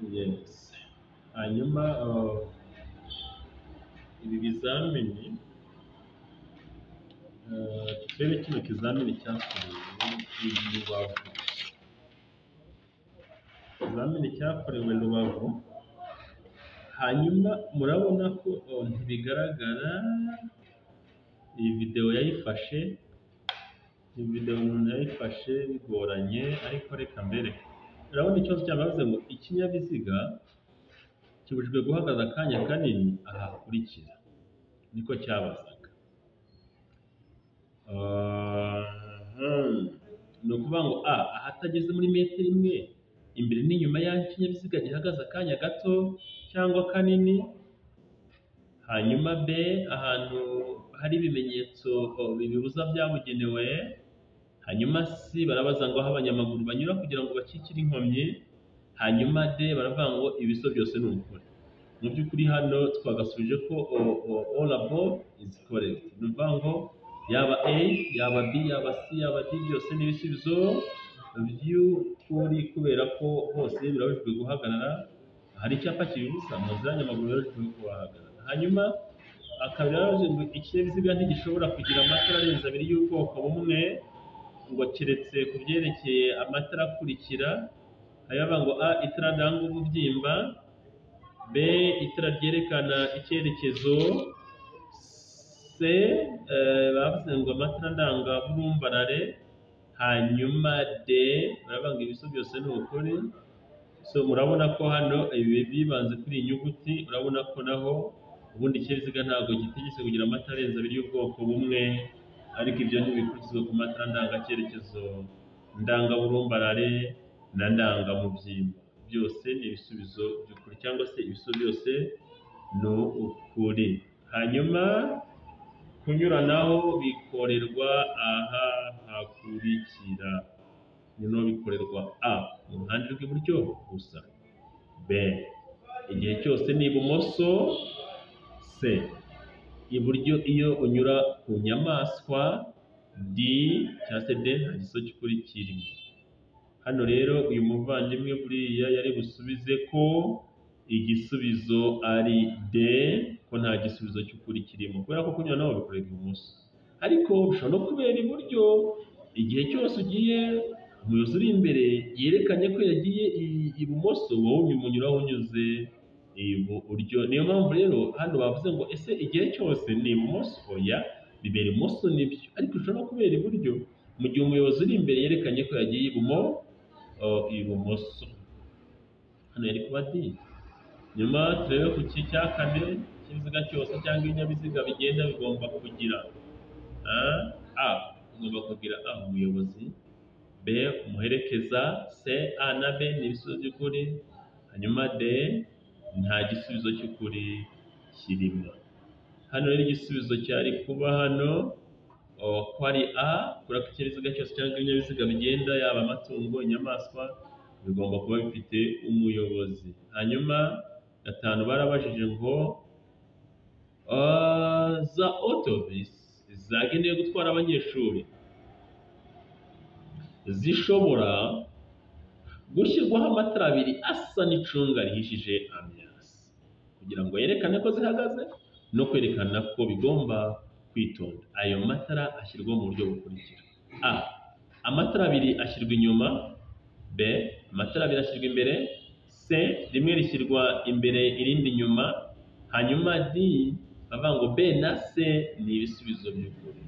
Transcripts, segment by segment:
Yes. Hanyuma ibi bizamini turebe kino kizamini cyakorewe i Rubavu. Ikizamini cyakorewe Rubavu, hanyuma murabona ko ntibigaragara iyi videwo yayifashe, iyi videwo umuntu yayifashe bigoranye, ariko reka mbere urabona ikibazo cyabavuze ngo ikinyabiziga kibujijwe guhagarara akanya kanini aha hakurikira, niko cyabazaga. Ni ukuvuga ngo ahatageze muri metero imwe imbere n'inyuma y'aho ikinyabiziga gihagaze akanya gato cyangwa kanini. Hanyuma B, ahantu hari ibimenyetso bibibuza byabugenewe. Hanyuma C, barabaza ngo aho abanyamaguru banyura kugira ngo bakikire inkomyi. Hanyuma D, baravuga ngo ibiso byose ni ukuri. Mu by'ukuri hano twagasubije ko all above is correct. Ni ukuvuga ngo yaba A, yaba B, yaba C, yaba D, byose ni ibisubizo by'ukuri, kubera ko hose birabujijwe guhagarara. Hari icyapa kibibuza, mu nzira y'abanyamaguru birabujijwe kuhagarara. Hanyuma akaba yaravuze ngo ikinyabiziga ntigishobora kugira amatara arenze abiri y'ubwoko bumwe, ngo keretse ku byerekeye amatara akurikira. Hanyuma ngo A, itara ndanga ububyimba. B, itara ryerekana icyerekezo. C, bavuze ngo amatara ndanga burumbarare. Hanyuma D, baravuga ngo ibiso byose ni ukuri. So murabona ko hano ibi bibanze kuri iyi nyuguti, urabona ko naho ubundi ikinyabiziga ntabwo gitegetse kugira amatara arenze abiri y'ubwoko bumwe, ariko ibyo ntibikurikizwa ku matara ndangacyerekezo, ndangaburumbarare na ndangamubyimba. Byose ni ibisubizo by'ukuri, cyangwa se ibisubizo byose ni ukuri. Hanyuma kunyuranaho bikorerwa aha hakurikira. Noneho bikorerwa A, mu ruhande rw'iburyo gusa. B, igihe cyose ni ibumoso. C, iburyo iyo unyura ku nyamaswa. D cyangwa se D, nta giso cy'ukuri kirimo. Hano rero uyu muvandimwe buriya yari busubize ko igisubizo ari D, ko nta gisubizo cy'ukuri kirimo, kubera ko kunyuranaho bikorerwa ibumoso. Ariko bishobora no kubera iburyo. Igihe cyose ugiye, umuyobozi uri imbere yerekanye ko yagiye ibumoso, wowe umunyuraho unyuze iburyo. Niyo mpamvu rero hano bavuze ngo ese igihe cyose ni ibumoso? Oya, bibera ibumoso nibyo, ariko ushobora no kubera iburyo mu gihe umuyobozi uri imbere yerekanye ko yagiye ibumoso. Hano yari kuba D. Nyuma turebe ku cya kane, ikinyabiziga cyose cyangwa ibinyabiziga bigenda bigomba kugira bigomba kugira umuyobozi. B, umuherekeza. C, A na B ni ibisubizo by'ukuri. Hanyuma D, nta gisubizo cy'ukuri kirimo. Hano rero igisubizo cyari kuba hano ko ari A, kubera ko ikinyabiziga cyose cyangwa ibinyabiziga bigenda, yaba amatungo, inyamaswa, bigomba kuba bifite umuyobozi. Hanyuma gatanu barabajije ngo za autobus zagenewe gutwara abanyeshuri zishobora gushyirwaho amatara abiri asa n'icunga rihishije ambiance, kugira ngo yerekane ko zihagaze no kwerekana ko bigomba kwitonda. Ayo matara ashyirwa mu buryo bukurikira: A, amatara abiri ashyirwa inyuma. B, amatara abiri ashyirwa imbere. C, rimwe rishyirwa imbere irindi inyuma. Hanyuma D, bavuga ngo B na C ni ibisubizo by'ukuri.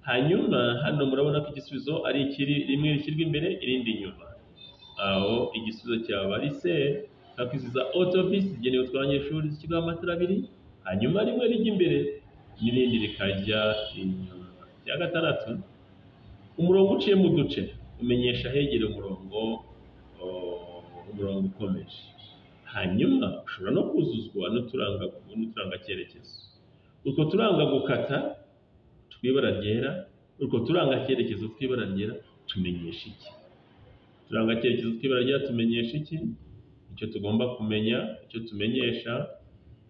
Hanyuma hano murabona ko igisubizo ari ikiri rimwe rishyirwa imbere irindi inyuma. Aho igisubizo cyaba ari C, kuko izi za autobus zigenewe gutwara abanyeshuri zishyirwaho amatara abiri, hanyuma rimwe rijya imbere n'irindi rikajya inyuma. Cya gatandatu, umurongo uciye mu duce umenyesha ahegera umurongo ukomeje. Hanyuma ushobora no kuzuzwa n'uturanga cyerekezo. Utwo turanga gukata tw'ibara ryera, utwo turanga cyerekezo tw'ibara ryera tumenyesha iki? Turanga cyerekezo tw'ibara ryera tumenyesha iki? Icyo tugomba kumenya, icyo tumenyesha.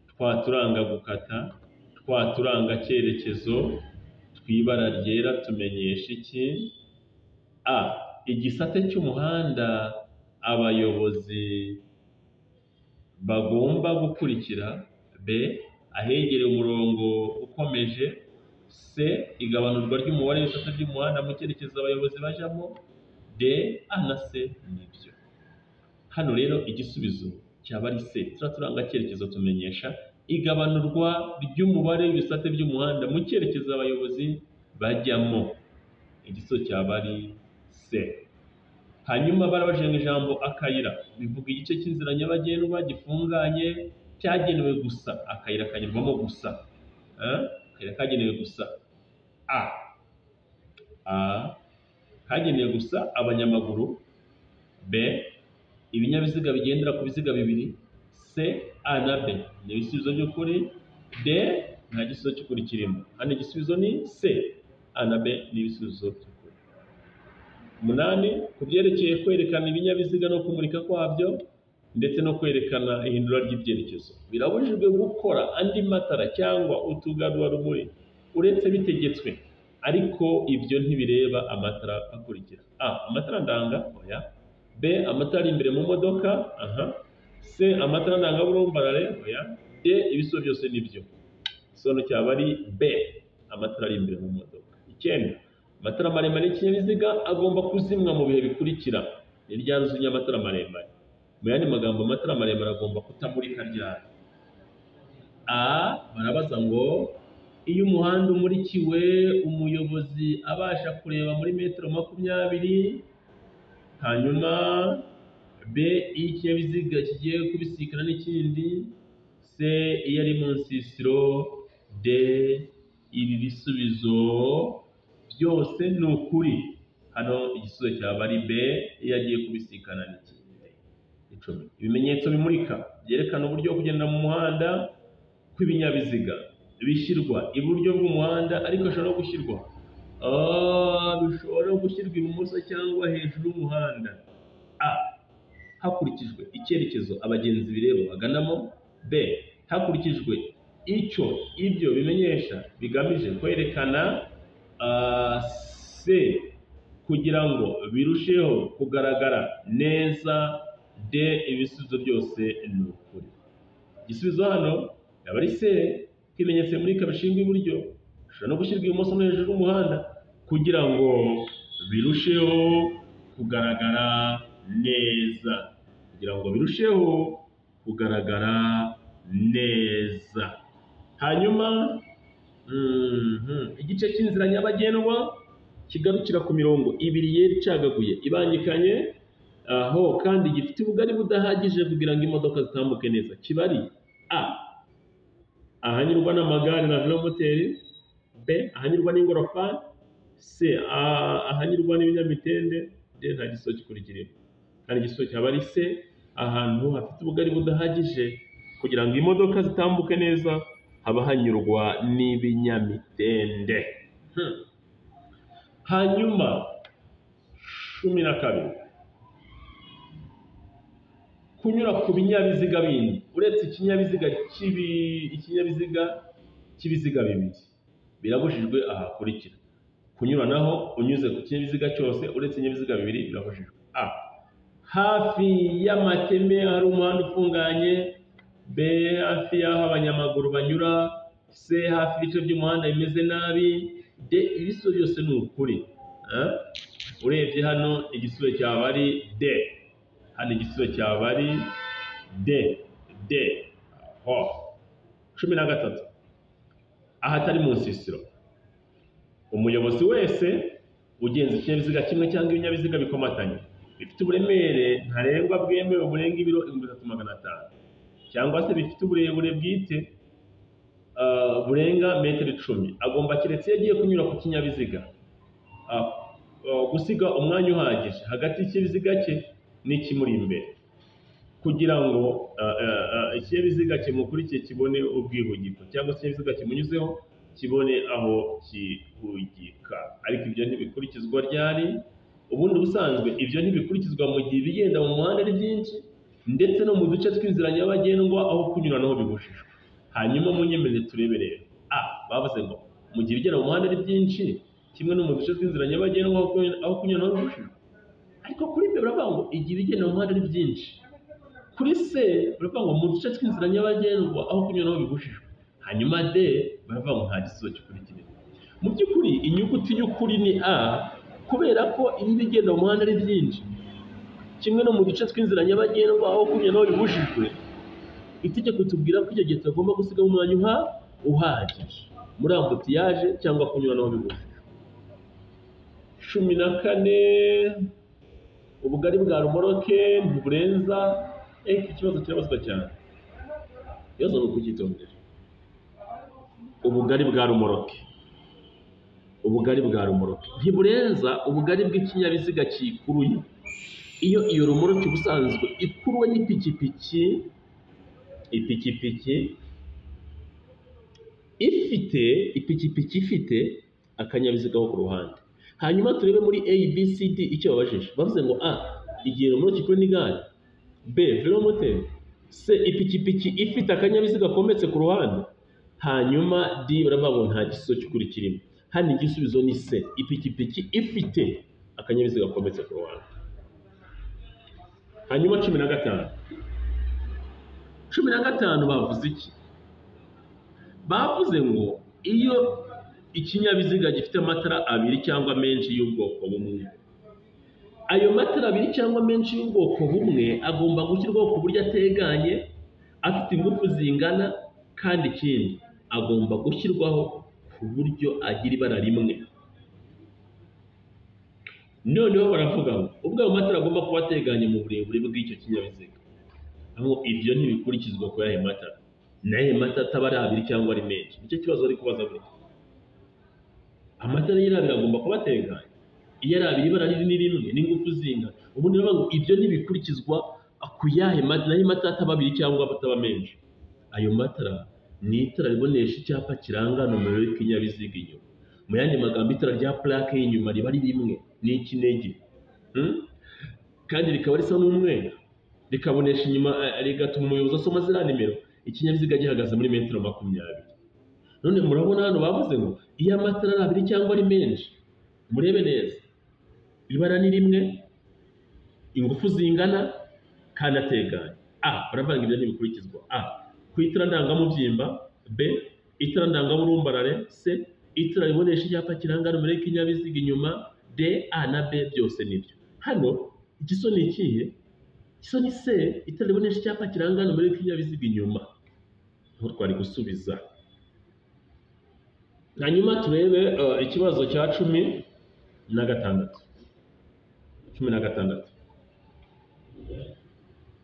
Twa turanga gukata, twa turanga cyerekezo tw'ibara ryera tumenyesha iki? A, igisate cy'umuhanda abayobozi bagomba gukurikira. B. Ahegereye umurongo ukomeje. C. Igabanurwa ry'umubare w'ibisate by'umuhanda mu cyerekezo abayobozi bajyamo. D. A na C nibyo. Hano rero igisubizo cyaba ari C. Turanga cyerekezo tumenyesha igabanurwa ry'umubare w'ibisate by'umuhanda mu cyerekezo abayobozi bajyamo. Igisubizo cyaba ari C. Hanyuma barabajije ijambo akayira bivuga igice cy'inzira nyabagendwa gifunganye cyagenewe gusa. Akayira kanyurwamo gusa. Akayira kagenewe gusa. A. Kagenewe gusa abanyamaguru. B. Ibinyabiziga bigendera ku biziga bibiri. C. A na B ni ibisubizo by'ukuri. D. Nta gisubizo cy'ukuri kirimo. Hano igisubizo ni C. A na B ni ibisubizo by'ukuri. 8. Ku byerekeye kwerekana ibinyabiziga no kumurika kwabyo ndetse no kwerekana ihindura ry'ibyerekezo, birabujijwe gukora andi matara cyangwa utugarurarumuri uretse bitegetswe, ariko ibyo ntibireba amatara akurikira. A. Amatara ndanga. Oya. B. Amatara ari imbere mu modoka. C. Amatara ndangaburumbarare. Oya. D. Ibisubizo byose nibyo. Isono cyaba ari B. Amatara ari imbere mu modoka. 9. Amatara maremare y'ikinyabiziga agomba kuzimwa mu bihe bikurikira. Ni ryanzuye amatara maremare. Mu yandi magambo amatara maremare agomba kutamurika ryari. A. Barabaza ngo iyo umuhanda umurikiwe umuyobozi abasha kureba muri metero 20. Hanyuma B. Iyo ikinyabiziga kigiye kubisikana n'ikindi. C. Iyo ari mu nsisiro. D. Ibi bisubizo byose ni ukuri. Hano igisubizo cyaba ari B. Iyo agiye kubisikana n'ikindi. 10. Ibimenyetso bimurika byerekana uburyo bwo kugenda mu muhanda kw'ibinyabiziga bishyirwa iburyo bw'umuhanda, ariko bishobora gushyirwa ibumoso cyangwa hejuru y'umuhanda. A. Hakurikijwe icyerekezo abagenzi bireba baganamo. B. Hakurikijwe icyo ibyo bimenyesha bigamije kwerekana. C. Kugira ngo birusheho kugaragara neza. D. Ibisubizo byose ni ukuri. Igisubizo hano yaba ari C. Ikimenyetso bimurika bishingwa iburyo bishobora no gushyirwa ibumoso no hejuru y'umuhanda kugira ngo birusheho kugaragara neza. Hanyuma igice cy'inzira nyabagendwa kigarukira ku mirongo ibiri yera icagaguye ibangikanye aho kandi gifite ubugari budahagije kugira ngo imodoka zitambuke neza. Kibari A. Ahanyurwa n'amagare na velomoteri. B. Ahanyurwa n'ingorofani. C. Ahanyurwa n'ibinyamitende. D. Nta gisubizo gikurikiramo. Kandi igisubizo cyaba ari C. Ahantu hafite ubugari budahagije kugira ngo imodoka zitambuke neza haba hanyurwa n'ibinyamitende. Hanyuma 12. Kunyura ku binyabiziga bindi uretse ikinyabiziga cy'ibiziga bibiri birabujijwe aha hakurikira. Kunyuranaho unyuze ku kinyabiziga cyose uretse ibinyabiziga bibiri birabujijwe. A. Hafi y'amateme hari umuhanda ufunganye. B. Hafi y'aho abanyamaguru banyura. C. Hafi y'ibice by'umuhanda bimeze nabi. D. Ibisubizo byose ni ukuri. Urebye hano igisubizo cyaba ari D. Hano igisubizo cyaba ari D. 13. Ahatari mu nsisiro umuyobozi wese ugenza ikinyabiziga kimwe cyangwa ibinyabiziga bikomatanye bifite uburemere ntarengwa bwemewe burenga ibiro 3500 cyangwa se bifite uburebure bwite burenga metero 10, agomba keretse iyo agiye kunyura ku kinyabiziga gusiga umwanya uhagije hagati y'ikinyabiziga cye n'ikimuri imbere kugira ngo ikinyabiziga kimukurikiye kibone ubwihugiko cyangwa se ikinyabiziga kimunyuzeho kibone aho kihugika. Ariko ibyo ntibikurikizwa ryari. Ubundi busanzwe ibyo ntibikurikizwa mu gihe ibigenda mu muhanda ari byinshi ndetse no mu duce tw'inzira nyabagendwa aho kunyuranaho bibujijwe. Hanyuma munyemerere turebe rero. Bavuze ngo mu gihe ibigenda mu muhanda ari byinshi kimwe no mu duce tw'inzira nyabagendwa aho kunyuranaho bibujijwe. Ariko kuri ibyo baravuga ngo igihe ibigenda mu muhanda ari byinshi Kuri C baravuga ngo mu duce tw'inzira nyabagendwa aho kunyuranaho bibujijwe. Hanyuma D baravuga ngo nta gisubizo cy'ukuri kirimo. Mu by'ukuri inyuguti y'ukuri ni A kubera ko ibi bigenda mu muhanda ari byinshi. Kimwe no mu duce tw'inzira nyabagendwa aho kunyuranaho bibujijwe, itegeko tubwira ko icyo gihe tugomba gusiga umwanya uhagije muri ambutiyaje cyangwa kunyuranaho bibujijwe. 14 ubugari bwa rumoroke ntiburenza iki kibazo kirabazwa cyane. Yozo no kugitondera. Ubugari bwa rumoroke ntiburenza ubugari bw'ikinyabiziga kikuruye iyo iyo rumoroke ubusanzwe ikuruwe n'ipikipiki ifite akanyabiziga ko ku ruhande. Hanyuma turebe muri ABCD icyo babajije. Bavuze ngo A igihe rumoroke ikuruwe n'igare, B velomoteri, C ipikipiki ifite akanyabiziga kometse ku ruhande, hanyuma D baravuga ngo nta gisubizo cy'ukuri kirimo. Hano igisubizo ni C ipikipiki ifite akanyabiziga kometse ku ruhande. Hanyuma 15 bavuze iki? Bavuze ngo iyo ikinyabiziga gifite amatara abiri cyangwa menshi y'ubwoko bumwe, ayo matara abiri cyangwa menshi y'ubwoko bumwe agomba gushyirwaho ku buryo ateganye, afite ingufu zingana, kandi ikindi agomba gushyirwaho ku buryo agira ibara rimwe. Noneho baravuga ngo ubwo ayo matara agomba kuba ateganye mu burebure bw'icyo kinyabiziga, aho ibyo ntibikurikizwa kuri ayo matara, n'ayo matara ataba ari abiri cyangwa ari menshi. Nicyo kibazo bari kubaza buri amatara y'irabura agomba kuba ateganye, iyo ari abiri ibara riri ni rimwe n'ingufu zingana. Ubundi baravuga ngo ibyo ntibikurikizwa ku yahe n'ayo matara ataba abiri cyangwa ataba menshi. Ayo matara ni itara ribonesha icyapa kiranga nomero y'ikinyabiziga inyuma. Mu yandi magambo itara rya plaque y'inyuma riba ari rimwe n'ikinege, kandi rikaba risa n'umweru, rikabonesha inyuma, rigatuma umuyobozi asoma ziriya nimero ikinyabiziga gihagaze muri metero 20. None murabona hano bavuze ngo iyo amatara ari abiri cyangwa ari menshi, murebe neza, ibara ni rimwe, ingufu zingana, kandi ateganye. A baravanga ibyo ntibikurikizwa. A ku itara ndangamubyimba, B itara ndangaburumbarare, C itara ribonesha icyapa kiranga nomero y'ikinyabiziga inyuma, D, A na B byose nibyo. Hano igiso ni ikihe? Igiso ni C itara ribonesha icyapa kiranga nomero y'ikinyabiziga inyuma. Aho twari gusubiza. Hanyuma turebe ikibazo cya 16.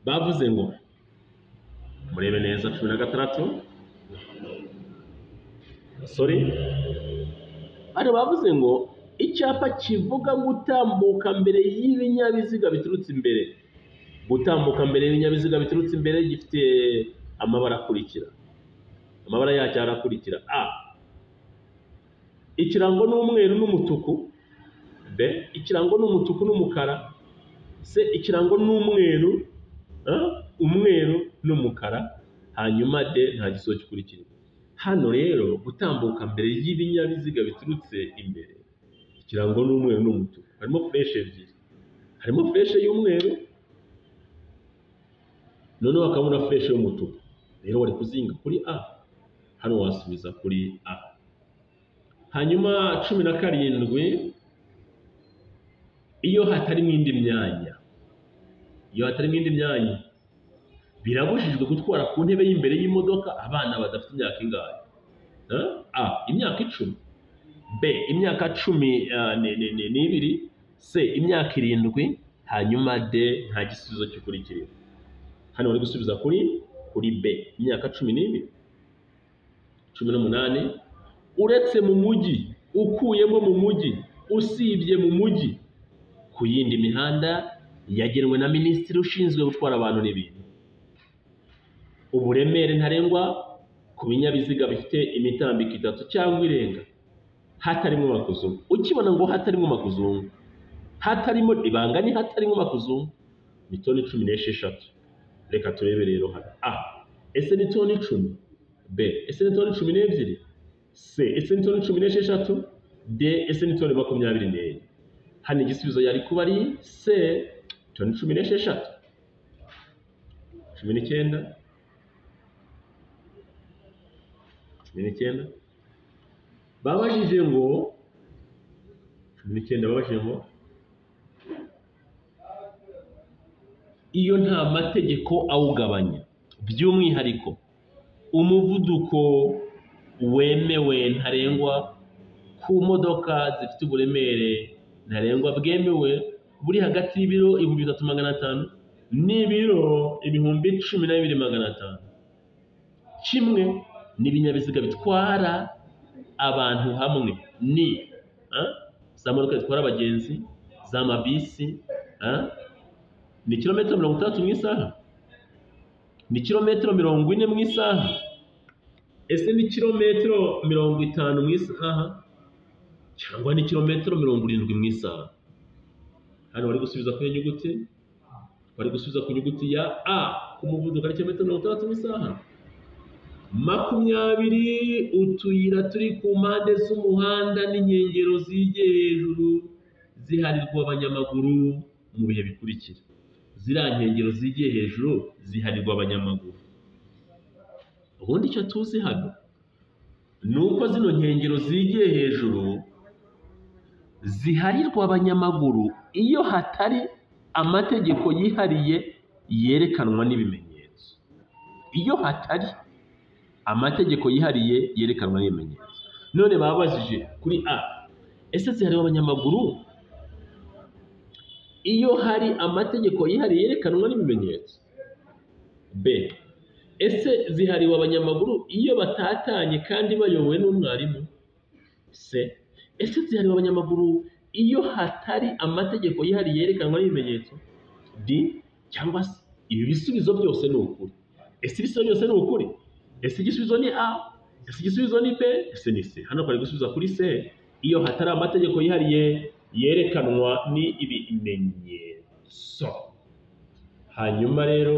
Bavuze ngo murebe neza 16. Hano bavuze ngo icyapa kivuga gutambuka mbere y'ibinyabiziga biturutse imbere. Gutambuka mbere y'ibinyabiziga biturutse imbere gifite amabara akurikira. Amabara yacyo arakurikira: A ikirango n'umweru n'umutuku, B ikirango n'umutuku n'umukara, C ikirango n'umweru n'umukara, hanyuma D nta gisubizo cy'ukuri. Hano rero gutambuka mbere y'ibinyabiziga biturutse imbere, ikirango n'umweru n'umutuku, harimo flash ebyiri, harimo flash y'umweru, noneho hakabona flash y'umutuku. Rero wari kuzinga kuri A, hano wasubiza kuri A. Hanyuma 17, iyo hatarimo indi myanya, birabujijwe gutwara ku ntebe y'imbere y'imodoka abana badafite imyaka ingahe? A imyaka 10, B imyaka 12, C imyaka 7, hanyuma D nta gisubizo cy'ukuri kirimo. Hano bari gusubiza kuri B imyaka 12. 18 uretse mu mujyi, ukuyemo mu mujyi, usibye mu mujyi, ku yindi mihanda yagenwe na Minisitiri ushinzwe gutwara abantu n'ibintu. Uburemere ntarengwa ku binyabiziga bifite imitambiko 3 cyangwa irenga, hatarimo makuzungu. Ukibona ngo hatarimo makuzungu, hatarimo ibanga ni hatarimo makuzungu, ni toni 16. Reka turebe rero hano. A ese ni toni 10, B ese ni toni 12, C ese ni toni 16, D ese ni toni 24. Hano igisubizo yari kuba ari C toni 16. 19 babajije ngo 19 babajije ngo iyo nta mategeko awugabanya, by'umwihariko umuvuduko wemewe ntarengwa ku modoka zifite uburemere ntarengwa bwemewe buri hagati y'ibiro 3,500 n'ibiro 12,500, kimwe n'ibinyabiziga bitwara abantu hamwe ni za modoka zitwara abagenzi, za mabisi, ni kilometero 30 mu isaha, ni kilometero 40 mu isaha, ese ni kilometero 50 mu isaha cyangwa ni kilometero 70 mu isaha? Hano bari gusubiza ku nyuguti, bari gusubiza ku nyuguti ya A ku muvuduko ari kilometero 60 mu isaha. 20 utuyira turi ku mpande z'umuhanda n'inkengero zigiye hejuru ziharirwa abanyamaguru mu bihe bikurikira. Ziriya nkengero zigiye hejuru ziharirwa abanyamaguru. Ubundi icyo tuzi hano ni uko zino nkengero zigiye hejuru ziharirwa abanyamaguru iyo hatari amategeko yihariye yerekanwa n'ibimenyetso. Iyo hatari amategeko yihariye yerekanwa n'ibimenyetso. None babajije kuri A, ese zihariwe abanyamaguru iyo hari amategeko yihariye yerekanwa n'ibimenyetso? B, ese zihariwe abanyamaguru iyo batatanye kandi bayobowe n'umwarimu? C, ese zihariwe abanyamaguru iyo hatari amategeko yihariye yerekanwa n'ibimenyetso? D cyangwa C. Ibi bisubizo byose ni ukuri. Ese ibisubizo byose ni ukuri? Ese igisubizo ni A? Ese igisubizo ni B? Ese ni C? Hano bari gusubiza kuri C, iyo hatari amategeko yihariye yerekanwa n'ibimenyetso. Hanyuma rero